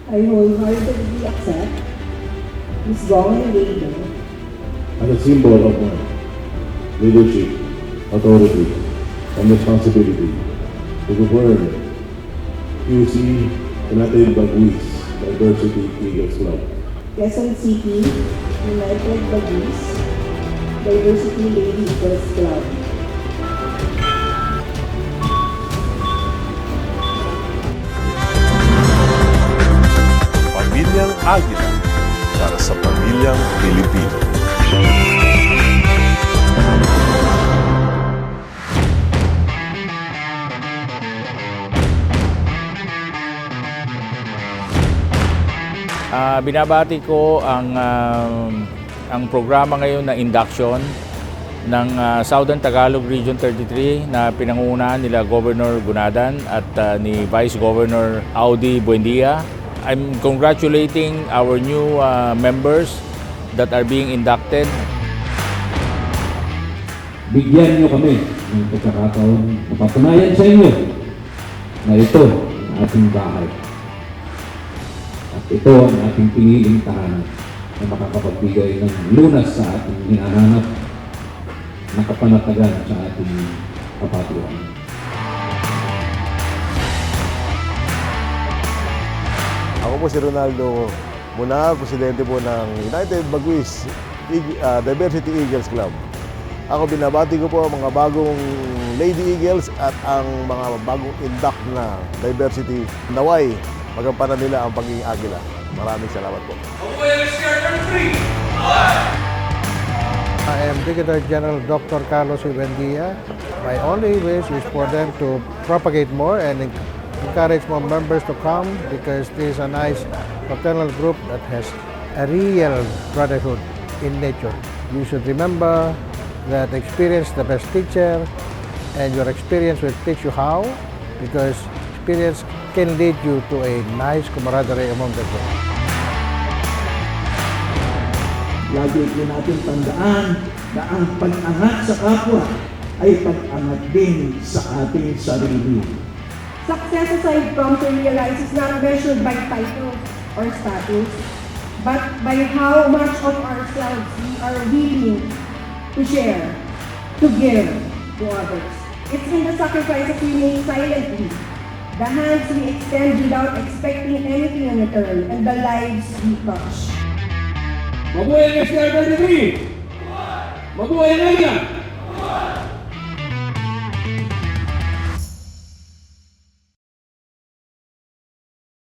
I wholeheartedly accept this governing labor as a symbol of my leadership, authority, and responsibility to govern QC United Baguis Diversity Eagles Club. Quezon City United Baguis Diversity Lady Eagles Club. Pamilyang Agila para sa Pamilyang Pilipino. Binabati ko ang programa ngayon na induction ng Southern Tagalog Region 33 na pinangungunahan nila Governor Gunadan at ni Vice Governor Audi Buendia. I'm congratulating our new members that are being inducted. Bigyan niyo kami ng pagkakataon na patunayan sa inyo na ito ang ating bahay. At ito ang ating piniling tahanan na makakapagbigay ng lunas sa ating hinahanap na kapanatagan sa ating kapatuan. Ako po si Ronaldo Muna, presidente po ng United Baguis Diversity Eagles Club. Ako binabati ko po ang mga bagong Lady Eagles at ang mga bagong induct na diversity. Naway, magampanan nila ang pagiging Agila. Maraming salamat po. I am Brigadier General Dr. Carlos Buendia. My only wish is for them to propagate more and encourage more members to come because this is a nice fraternal group that has a real brotherhood in nature. You should remember that experience the best teacher and your experience will teach you how because experience can lead you to a nice camaraderie among the group. Lagi po natin tandaan na ang pag-angat sa kapwa ay pag-angat din sa ating sarili. Success aside from to realize is not measured by titles or status, but by how much of ourselves we are willing to share, to give to others. It's in the sacrifices we make silently, the hands we extend without expecting anything in return, and the lives we touch. Mabuhay ang SR33! Mabuhay ang Agila!